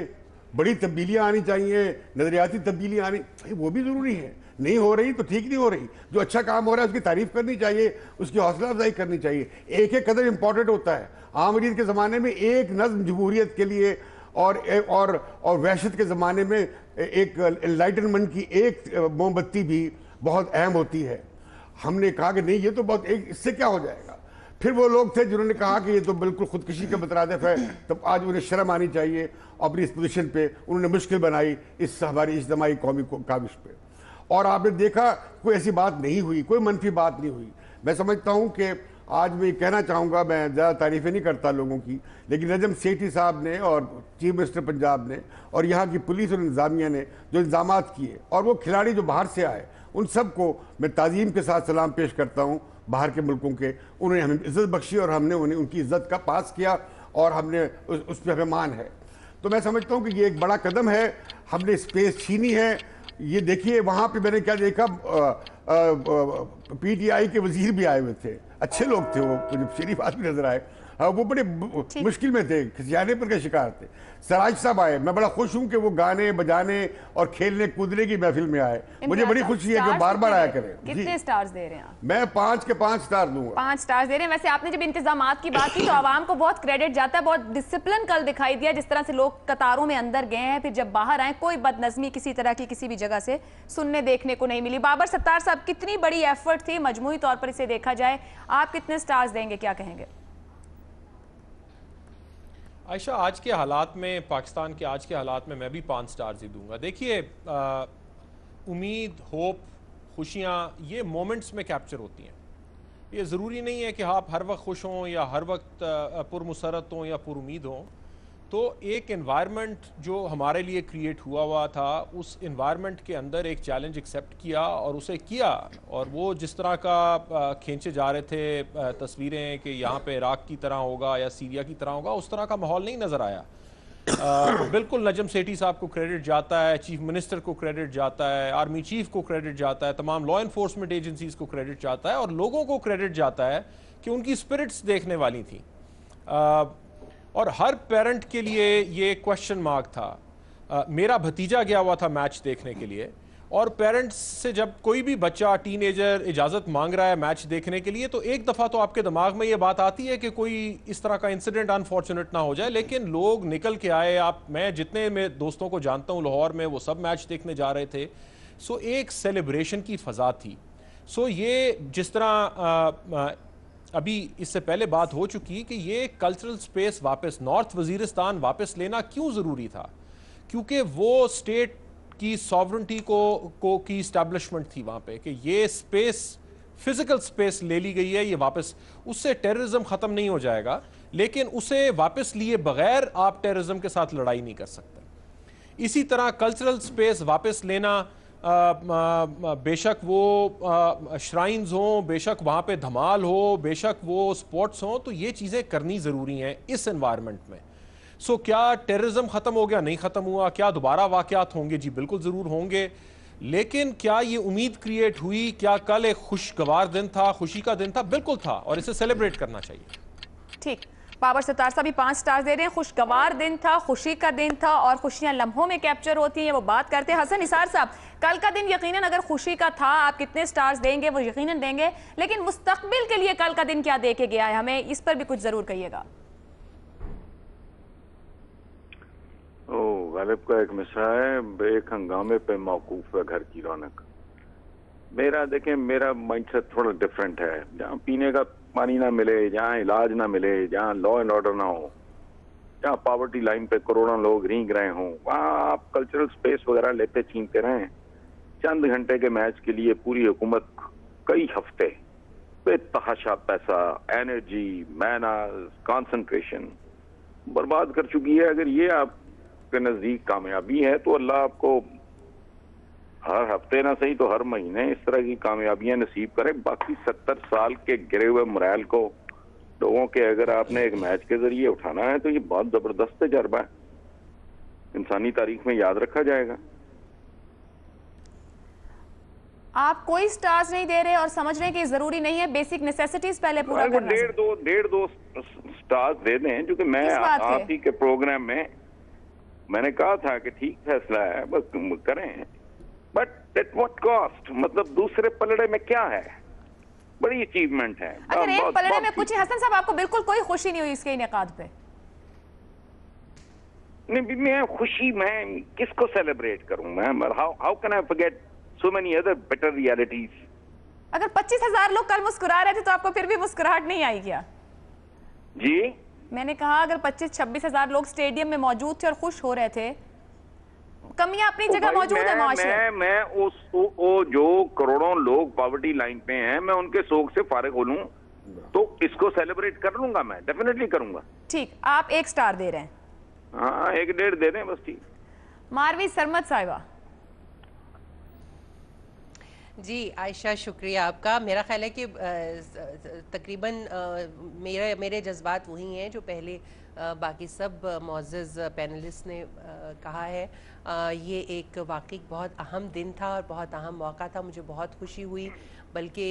बड़ी तब्दीलियाँ आनी चाहिए, नज़रियाती तब्दीलियाँ आनी, वो भी ज़रूरी है। नहीं हो रही तो ठीक नहीं हो रही, जो अच्छा काम हो रहा है उसकी तारीफ करनी चाहिए, उसकी हौसला अफजाई करनी चाहिए। एक एक कदम इंपॉर्टेंट होता है। आम रीत के ज़माने में एक नज़्म जमहूरियत के लिए और वहशत के ज़माने में एक एनलाइटनमेंट की एक मोमबत्ती भी बहुत अहम होती है। हमने कहा कि नहीं, ये तो बहुत एक, इससे क्या हो जाएगा। फिर वो लोग थे जिन्होंने कहा कि ये तो बिल्कुल खुदकुशी का मुतरादिफ है, तब आज उन्हें शर्म आनी चाहिए। अपनी इस पोजीशन पे उन्होंने मुश्किल बनाई इस हमारी इज्तिमाई कौमी काविश पे, और आपने देखा कोई ऐसी बात नहीं हुई, कोई मनफी बात नहीं हुई। मैं समझता हूँ कि आज मैं कहना चाहूँगा, मैं ज़्यादा तारीफ़ें नहीं करता लोगों की, लेकिन नजम सेठी साहब ने और चीफ मिनिस्टर पंजाब ने और यहाँ की पुलिस और इंतज़ामिया ने जो इंतजामात किए, और वो खिलाड़ी जो बाहर से आए, उन सब को मैं ताज़ीम के साथ सलाम पेश करता हूँ। बाहर के मुल्कों के उन्होंने हमें इज़्ज़त बख्शी और हमने उन्हें उनकी इज़्ज़त का पास किया और हमने उस पर हमें मान है। तो मैं समझता हूँ कि ये एक बड़ा कदम है, हमने स्पेस छीनी है। ये देखिए, वहाँ पे मैंने क्या देखा, PTI के वजीर भी आए हुए थे, अच्छे लोग थे वो, मुझे शरीफ आदमी नजर आए। वो बड़े मुश्किल में थे, खिसियाने पर का शिकार थे। सराज साहब आए, मैं बड़ा खुश हूँ कि वो गाने बजाने और खेलने कूदने की महफिल में आए। मुझे बड़ी खुशी है कि बार बार आया करें। कितने स्टार्स दे रहे हैं आप? मैं 5 के 5 स्टार दूंगा। 5 स्टार्स दे रहे हैं। वैसे आपने जब इंतजामात की बात की तो आवाम को बहुत क्रेडिट जाता है, बहुत डिसिप्लिन कल दिखाई दिया, जिस तरह से लोग कतारों में अंदर गए हैं, फिर जब बाहर आए कोई बदनजमी किसी तरह की किसी भी जगह से सुनने देखने को नहीं मिली। बाबर सत्तार साहब, कितनी बड़ी एफर्ट थी मजमूई तौर पर इसे देखा जाए, आप कितने स्टार्स देंगे, क्या कहेंगे? आयशा, आज के हालात में, पाकिस्तान के आज के हालात में मैं भी 5 स्टार्स ही दूंगा। देखिए, उम्मीद, होप, खुशियाँ ये मोमेंट्स में कैप्चर होती हैं। ये ज़रूरी नहीं है कि आप हर वक्त खुश हों या हर वक्त पुरमसरत हों या पुरुमीद हों। तो एक एनवायरनमेंट जो हमारे लिए क्रिएट हुआ था, उस एनवायरनमेंट के अंदर एक चैलेंज एक्सेप्ट किया और उसे किया, और वो जिस तरह का खींचे जा रहे थे तस्वीरें कि यहाँ पे इराक की तरह होगा या सीरिया की तरह होगा, उस तरह का माहौल नहीं नज़र आया। बिल्कुल नजम सेठी साहब को क्रेडिट जाता है, चीफ मिनिस्टर को क्रेडिट जाता है, आर्मी चीफ को क्रेडिट जाता है, तमाम लॉ इन्फोर्समेंट एजेंसीज को क्रेडिट जाता है, और लोगों को क्रेडिट जाता है कि उनकी स्पिरिट्स देखने वाली थी। और हर पेरेंट के लिए ये क्वेश्चन मार्क था मेरा भतीजा गया हुआ था मैच देखने के लिए, और पेरेंट्स से जब कोई भी बच्चा टीनेजर इजाज़त मांग रहा है मैच देखने के लिए, तो एक दफ़ा तो आपके दिमाग में ये बात आती है कि कोई इस तरह का इंसिडेंट अनफॉर्चुनेट ना हो जाए, लेकिन लोग निकल के आए। मैं जितने मेरे दोस्तों को जानता हूँ लाहौर में, वो सब मैच देखने जा रहे थे। सो एक सेलिब्रेशन की फ़ज़ा थी। सो ये जिस तरह अभी इससे पहले बात हो चुकी कि ये कल्चरल स्पेस वापस नॉर्थ वज़ीरिस्तान वापस लेना क्यों ज़रूरी था, क्योंकि वो स्टेट की सॉवरेंटी को की इस्टेब्लिशमेंट थी वहाँ पे, कि ये स्पेस फिजिकल स्पेस ले ली गई है, ये वापस, उससे टेररिज्म ख़त्म नहीं हो जाएगा, लेकिन उसे वापस लिए बगैर आप टेररिज्म के साथ लड़ाई नहीं कर सकते। इसी तरह कल्चरल स्पेस वापस लेना, बेशक वो श्राइन्स हों, बेशक वहाँ पे धमाल हो, बेशक वो स्पोर्ट्स हों, तो ये चीज़ें करनी ज़रूरी हैं इस एनवायरनमेंट में। सो क्या टेररिज्म ख़त्म हो गया? नहीं ख़त्म हुआ। क्या दोबारा वाक़यात होंगे? जी बिल्कुल ज़रूर होंगे। लेकिन क्या ये उम्मीद क्रिएट हुई? क्या कल एक खुशगवार दिन था, खुशी का दिन था? बिल्कुल था, और इसे सेलिब्रेट करना चाहिए। ठीक, बाबर सत्तार साहब भी 5 स्टार दे रहे हैं। खुशगवार दिन था, खुशी का दिन था, और खुशियां लम्हों में कैप्चर होती हैं, वो बात करते हैं। हसन निसार साहब, कल का दिन यकीनन अगर खुशी का था, आप कितने स्टार्स देंगे? वो यकीनन देंगे, लेकिन मुस्तकबिल के लिए कल का दिन क्या दे के गया है, हमें इस पर भी कुछ जरूर कहिएगा। गालिब का एक मिसरा है, एक हंगामे पे मौकूफ है घर की रौनक। मेरा माइंडसेट थोड़ा डिफरेंट है। जहाँ पीने का पानी ना मिले, जहाँ इलाज ना मिले, जहाँ लॉ एंड ऑर्डर ना हो, जहाँ पॉवर्टी लाइन पे करोड़ों लोग रींग रहे हों, वहाँ आप कल्चरल स्पेस वगैरह लेते छीनते रहें। चंद घंटे के मैच के लिए पूरी हुकूमत कई हफ्ते बेतहाशा पैसा, एनर्जी, मैनर्स, कंसंट्रेशन बर्बाद कर चुकी है। अगर ये आपके नजदीक कामयाबी है तो अल्लाह आपको हर हफ्ते ना सही तो हर महीने इस तरह की कामयाबियां नसीब करे। बाकी 70 साल के गिरे हुए मोरल को लोगों के अगर आपने एक मैच के जरिए उठाना है तो ये बहुत जबरदस्त तजर्बा है, इंसानी तारीख में याद रखा जाएगा। आप कोई स्टार्स नहीं दे रहे और समझ रहे हैं कि जरूरी नहीं है, बेसिक नेसेसिटीज पहले पूरा करना है। डेढ़ दो स्टार्स दे दें, जो कि मैं आप ही के प्रोग्राम में मैंने कहा था कि ठीक फैसला है, बस करें, बट एट व्हाट कॉस्ट? मतलब दूसरे पलड़े में क्या है? बड़ी अचीवमेंट है। अगर एक पलड़े में कुछ, हसन साहब आपको बिल्कुल कोई खुशी नहीं हुई इसके इनेकाद पे? नहीं, मैं खुशी मैं किसको सेलिब्रेट करूं? मैं how can I forget so many other better realities? अगर 25,000 लोग कल मुस्कुरा रहे थे तो आपको फिर भी मुस्कुराहट नहीं आई क्या? जी मैंने कहा अगर 25-26,000 लोग स्टेडियम में मौजूद थे और खुश हो रहे थे, कमियां अपनी जगह मौजूद है माशरे। मैं वो जो करोड़ों लोग पॉवर्टी लाइन पे हैं, मैं उनके शोक से फारिग हो लूं तो इसको सेलिब्रेट कर लूंगा, मैं डेफिनेटली करूंगा। ठीक, आप 1 स्टार दे रहे हैं? हाँ, 1.5 दे दें बस। ठीक, मारवी सरमद साहिबा। जी आयशा, शुक्रिया आपका। मेरा ख्याल है कि तकरीबन मेरे जज्बात वही हैं जो पहले बाकी सब मुअज़्ज़ज़ पैनलिस्ट ने कहा है। ये एक वाकई बहुत अहम दिन था और बहुत अहम मौका था। मुझे बहुत खुशी हुई, बल्कि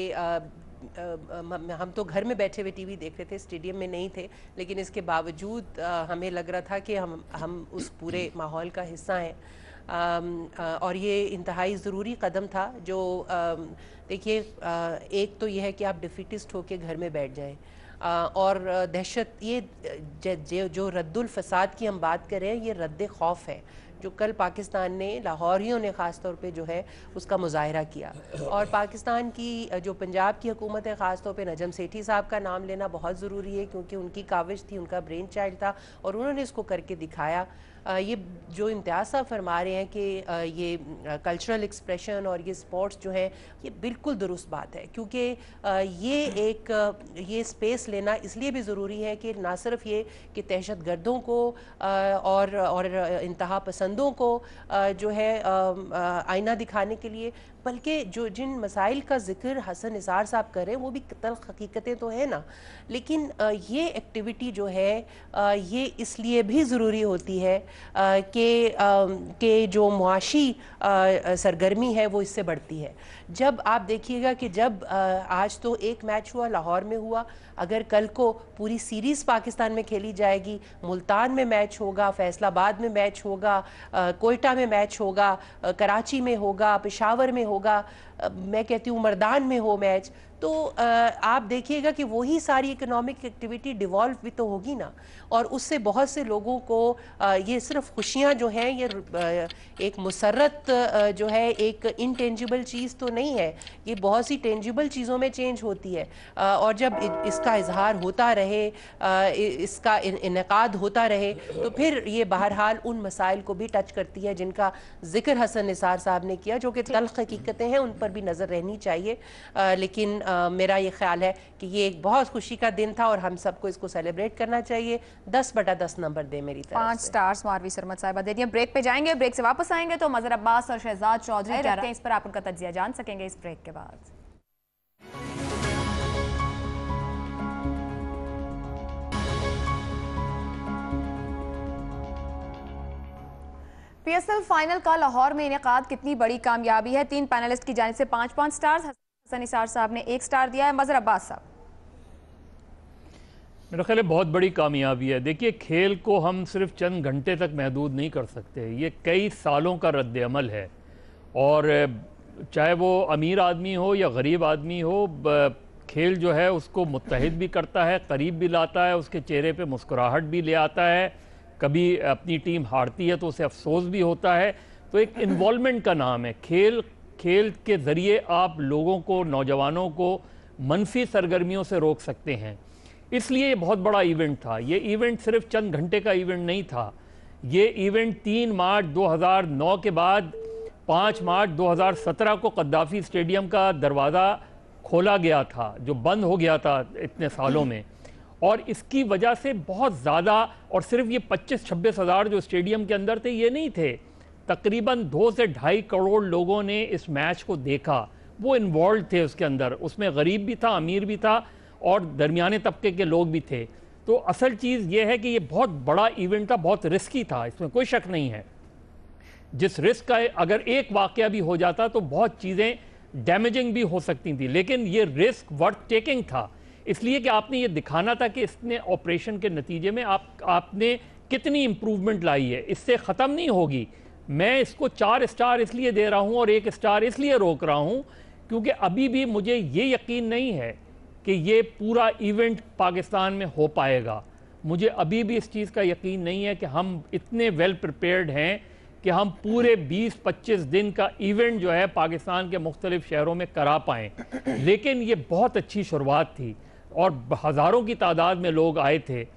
हम तो घर में बैठे हुए टीवी देख रहे थे, स्टेडियम में नहीं थे, लेकिन इसके बावजूद हमें लग रहा था कि हम उस पूरे माहौल का हिस्सा हैं। और ये इंतहाई ज़रूरी कदम था। जो देखिए, एक तो ये है कि आप डिफीटिस्ट होकर घर में बैठ जाएं, और दहशत, ये जो रद्दुल फसाद की हम बात कर रहे हैं, ये रद्द खौफ है जो कल पाकिस्तान ने, लाहौरियों ने ख़ास तौर पे जो है उसका मुजाहरा किया। और पाकिस्तान की जो पंजाब की हुकूमत है, ख़ास तौर पे नजम सेठी साहब का नाम लेना बहुत ज़रूरी है, क्योंकि उनकी काविश थी, उनका ब्रेन चाइल्ड था और उन्होंने इसको करके दिखाया। ये जो इम्तियाज़ साहब फरमा रहे हैं कि ये कल्चरल एक्सप्रेशन और ये स्पोर्ट्स जो है, ये बिल्कुल दुरुस्त बात है, क्योंकि ये स्पेस लेना इसलिए भी ज़रूरी है कि ना सिर्फ ये कि दहशत गर्दों को और इंतहा पसंदों को जो है आईना दिखाने के लिए, बल्कि जो जिन मसाइल का जिक्र हसन निसार साहब कर रहे हैं वो भी तल्ख हकीकतें तो है ना, लेकिन ये एक्टिविटी जो है ये इसलिए भी ज़रूरी होती है कि जो मुआशी सरगर्मी है वो इससे बढ़ती है। जब आप देखिएगा कि जब आज तो एक मैच हुआ, लाहौर में हुआ, अगर कल को पूरी सीरीज़ पाकिस्तान में खेली जाएगी, मुल्तान में मैच होगा, फैसलाबाद में मैच होगा, कोयटा में मैच होगा, कराची में होगा, पेशावर में होगा, मैं कहती हूँ मर्दान में हो मैच, तो आप देखिएगा कि वही सारी इकोनॉमिक एक्टिविटी डिवॉल्व भी तो होगी ना, और उससे बहुत से लोगों को ये सिर्फ खुशियाँ जो हैं ये एक मुसर्रत जो है एक इनटेंजिबल चीज़ तो नहीं है, ये बहुत सी टेंजिबल चीज़ों में चेंज होती है। और जब इसका इजहार होता रहे, इसका इनेकाद होता रहे, तो फिर ये बहरहाल उन मसाइल को भी टच करती है जिनका जिक्र हसन निसार साहब ने किया, जो कि तल्ख हकीकतें हैं, उन पर भी नज़र रहनी चाहिए। लेकिन मेरा ये ख्याल है कि ये एक बहुत खुशी का दिन था और हम सबको इसको सेलिब्रेट करना चाहिए। 10/10 नंबर दे मेरी तरफ 5 स्टार्स मारवी सरमद साहिबा दे दिए। ब्रेक पे जाएंगे, ब्रेक से वापस आएंगे तो मजहर अब्बास और शहजाद चौधरी क्या रखते हैं इस पर आप उनका तज्जिया जान सकेंगे इस ब्रेक के बाद। PSL फाइनल का लाहौर में इनेकाद कितनी बड़ी कामयाबी है। 3 पैनलिस्ट की जानिब से 5-5 स्टार्स, हसन निसार साहब ने 1 स्टार दिया है। मजहर अब्बास साहब, मेरा ख्याल है बहुत बड़ी कामयाबी है। देखिए, खेल को हम सिर्फ चंद घंटे तक महदूद नहीं कर सकते, ये कई सालों का रद्द अमल है, और चाहे वो अमीर आदमी हो या गरीब आदमी हो, खेल जो है उसको मुत्तहिद भी करता है, करीब भी लाता है, उसके चेहरे पे मुस्कुराहट भी ले आता है। कभी अपनी टीम हारती है तो उसे अफसोस भी होता है। तो एक इन्वॉल्वमेंट का नाम है खेल। खेल के ज़रिए आप लोगों को, नौजवानों को मनफी सरगर्मियों से रोक सकते हैं। इसलिए ये बहुत बड़ा इवेंट था। ये इवेंट सिर्फ चंद घंटे का इवेंट नहीं था। ये इवेंट 3 मार्च 2009 के बाद 5 मार्च 2017 को कद्दाफी स्टेडियम का दरवाज़ा खोला गया था, जो बंद हो गया था इतने सालों में, और इसकी वजह से बहुत ज़्यादा, और सिर्फ ये 25-26 हज़ार जो स्टेडियम के अंदर थे ये नहीं थे, तकरीबन 2 से 2.5 करोड़ लोगों ने इस मैच को देखा। वो इन्वॉल्व थे उसके अंदर, उसमें गरीब भी था, अमीर भी था, और दरमियाने तबके के लोग भी थे। तो असल चीज़ ये है कि ये बहुत बड़ा इवेंट था, बहुत रिस्की था, इसमें कोई शक नहीं है। जिस रिस्क का अगर एक वाक़या भी हो जाता तो बहुत चीज़ें डैमेजिंग भी हो सकती थी, लेकिन ये रिस्क वर्थ टेकिंग था, इसलिए कि आपने ये दिखाना था कि इसने ऑपरेशन के नतीजे में आपने कितनी इम्प्रूवमेंट लाई है। इससे ख़त्म नहीं होगी। मैं इसको 4 स्टार इसलिए दे रहा हूँ और 1 स्टार इसलिए रोक रहा हूँ क्योंकि अभी भी मुझे ये यकीन नहीं है कि ये पूरा इवेंट पाकिस्तान में हो पाएगा। मुझे अभी भी इस चीज़ का यकीन नहीं है कि हम इतने वेल प्रिपेयर्ड हैं कि हम पूरे 20-25 दिन का इवेंट जो है पाकिस्तान के मुख्तलिफ शहरों में करा पाएँ। लेकिन ये बहुत अच्छी शुरुआत थी और हज़ारों की तादाद में लोग आए थे।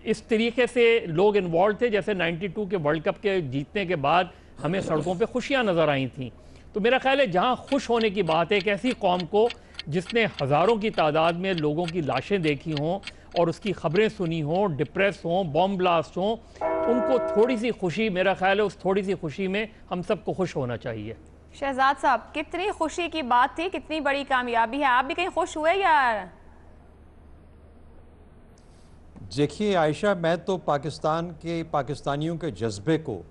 इस तरीके से लोग इन्वॉल्व थे जैसे 92 के वर्ल्ड कप के जीतने के बाद हमें सड़कों पे खुशियां नज़र आई थी। तो मेरा ख्याल है जहां खुश होने की बात है, एक ऐसी कौम को जिसने हज़ारों की तादाद में लोगों की लाशें देखी हों और उसकी खबरें सुनी हों, डिप्रेस हों, बॉम्ब ब्लास्ट हों, उनको थोड़ी सी खुशी, मेरा ख्याल है उस थोड़ी सी खुशी में हम सबको खुश होना चाहिए। शहजाद साहब, कितनी खुशी की बात थी, कितनी बड़ी कामयाबी है। आप भी कहीं खुश हुए यार? देखिए आयशा, मैं तो पाकिस्तानियों के जज्बे को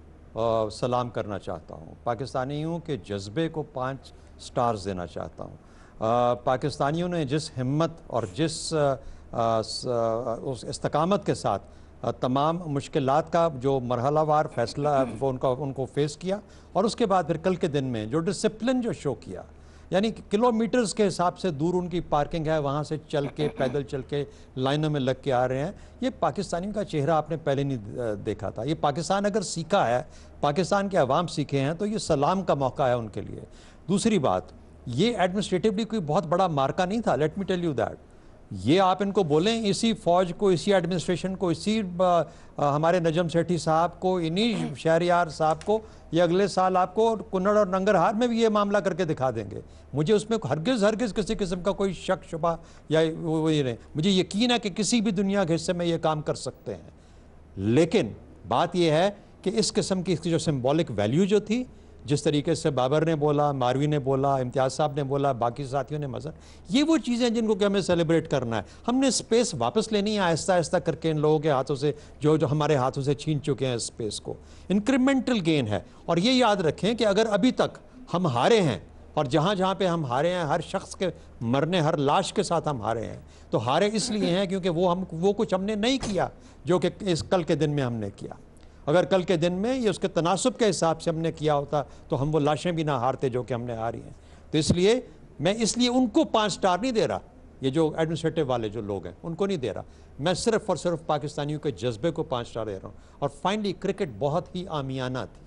सलाम करना चाहता हूँ। पाकिस्तानियों के जज्बे को 5 स्टार्स देना चाहता हूँ। पाकिस्तानियों ने जिस हिम्मत और जिस उस इस्तकामत के साथ तमाम मुश्किलात का जो मरहलावार फैसला वो उनको फेस किया, और उसके बाद फिर कल के दिन में जो डिसिप्लिन जो शो किया, यानी किलोमीटर्स के हिसाब से दूर उनकी पार्किंग है, वहाँ से चल के पैदल चल के लाइनों में लग के आ रहे हैं। ये पाकिस्तानियों का चेहरा आपने पहले नहीं देखा था। ये पाकिस्तान अगर सीखा है, पाकिस्तान के अवाम सीखे हैं, तो ये सलाम का मौका है उनके लिए। दूसरी बात, ये एडमिनिस्ट्रेटिवली कोई बहुत बड़ा मार्का नहीं था, let me tell you that. ये आप इनको बोलें, इसी फ़ौज को, इसी एडमिनिस्ट्रेशन को, इसी हमारे नजम सेठी साहब को, इन्हीं शहरियार साहब को, ये अगले साल आपको कुन्नड़ और नंगरहार में भी ये मामला करके दिखा देंगे। मुझे उसमें हरगिज़ किसी किस्म का कोई शक शुबा या वो ये नहीं। मुझे यकीन है कि किसी भी दुनिया के हिस्से में ये काम कर सकते हैं। लेकिन बात ये है कि इस किस्म की इसकी जो सिंबॉलिक वैल्यू जो थी, जिस तरीके से बाबर ने बोला, मारवी ने बोला, इम्तियाज़ साहब ने बोला, बाकी साथियों ने मज़र, ये वो चीज़ें जिनको कि हमें सेलिब्रेट करना है। हमने स्पेस वापस लेनी है आहिस्ता आहिस्ता करके इन लोगों के हाथों से, जो जो हमारे हाथों से छीन चुके हैं स्पेस को। इंक्रीमेंटल गेन है। और ये याद रखें कि अगर अभी तक हम हारे हैं, और जहाँ जहाँ पे हम हारे हैं, हर शख्स के मरने, हर लाश के साथ हम हारे हैं, तो हारे इसलिए हैं क्योंकि वो कुछ हमने नहीं किया जो कि इस कल के दिन में हमने किया। अगर कल के दिन में ये उसके तनासुब के हिसाब से हमने किया होता तो हम वो लाशें भी ना हारते जो कि हमने हारी हैं। तो इसलिए मैं उनको 5 स्टार नहीं दे रहा, ये जो एडमिनिस्ट्रेटिव वाले जो लोग हैं उनको नहीं दे रहा, मैं सिर्फ और सिर्फ पाकिस्तानियों के जज्बे को 5 स्टार दे रहा हूँ। और फाइनली क्रिकेट बहुत ही आमियाना थी,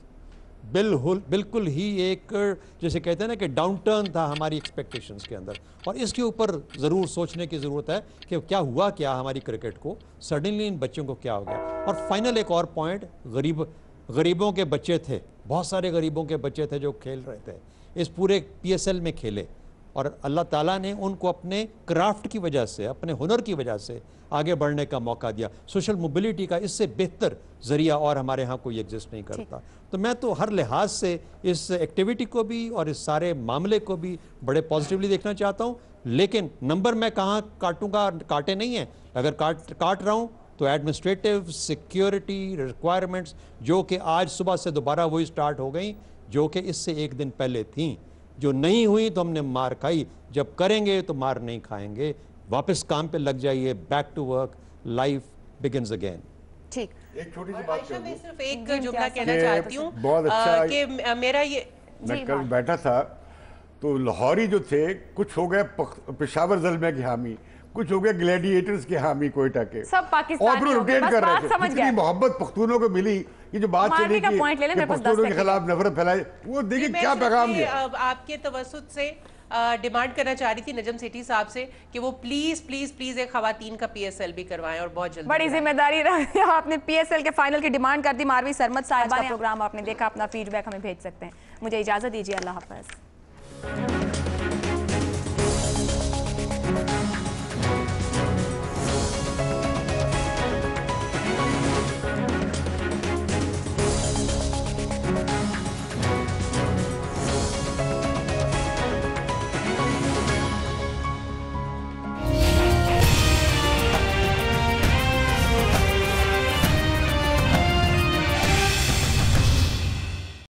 बिल्कुल ही एक जैसे कहते हैं ना कि डाउन टर्न था हमारी एक्सपेक्टेशंस के अंदर। और इसके ऊपर ज़रूर सोचने की ज़रूरत है कि क्या हुआ, क्या हमारी क्रिकेट को, सडनली इन बच्चों को क्या हो गया। और फाइनल एक और पॉइंट, गरीबों के बच्चे थे, बहुत सारे गरीबों के बच्चे थे जो खेल रहे थे, इस पूरे PSL में खेले, और अल्लाह ताला ने उनको अपने क्राफ्ट की वजह से, अपने हुनर की वजह से आगे बढ़ने का मौका दिया। सोशल मोबिलिटी का इससे बेहतर ज़रिया और हमारे यहाँ कोई एग्जिस्ट नहीं करता। तो मैं तो हर लिहाज से इस एक्टिविटी को भी और इस सारे मामले को भी बड़े पॉजिटिवली देखना चाहता हूँ। लेकिन नंबर मैं कहाँ काटूंगा, काटे नहीं है, अगर काट रहा हूँ तो एडमिनिस्ट्रेटिव सिक्योरिटी रिक्वायरमेंट्स जो कि आज सुबह से दोबारा वही स्टार्ट हो गई जो कि इससे एक दिन पहले थी, जो नहीं हुई तो हमने मार खाई, जब करेंगे तो मार नहीं खाएंगे। वापस काम पे लग जाइए, back to work, life begins again. ठीक, एक छोटी सी बात कर मैं सिर्फ एक जुमला कहना चाहती हूँ बहुत अच्छा कि मेरा ये मैं कल बैठा था तो लाहौरी जो थे, कुछ हो गए पेशावर ज़ल्मे के हामी, कुछ हो गए ग्लैडिएटर्स के हामी कोयटा के, सब पाकिस्तानी और फिर रोटेट कर रहे थे। इतनी मोहब्बत पख्तूनों को मिली, ये जो बात चली कि पख्तूनों के खिलाफ नफरत फैलाई, वो देखिए क्या पैगाम दिया। आपके तवस्सुत से डिमांड करना चाह रही थी नजम सेठी साहब से कि वो प्लीज प्लीज प्लीज एक खवातीन का PSL भी करवाएं और बहुत जल्दी। बड़ी जिम्मेदारी रही आपने, PSL के फाइनल की डिमांड कर दी। मारवी सरमद साहब का प्रोग्राम आपने देखा, अपना फीडबैक हमें भेज सकते हैं। मुझे इजाजत दीजिए, अल्लाह हाफ़िज़।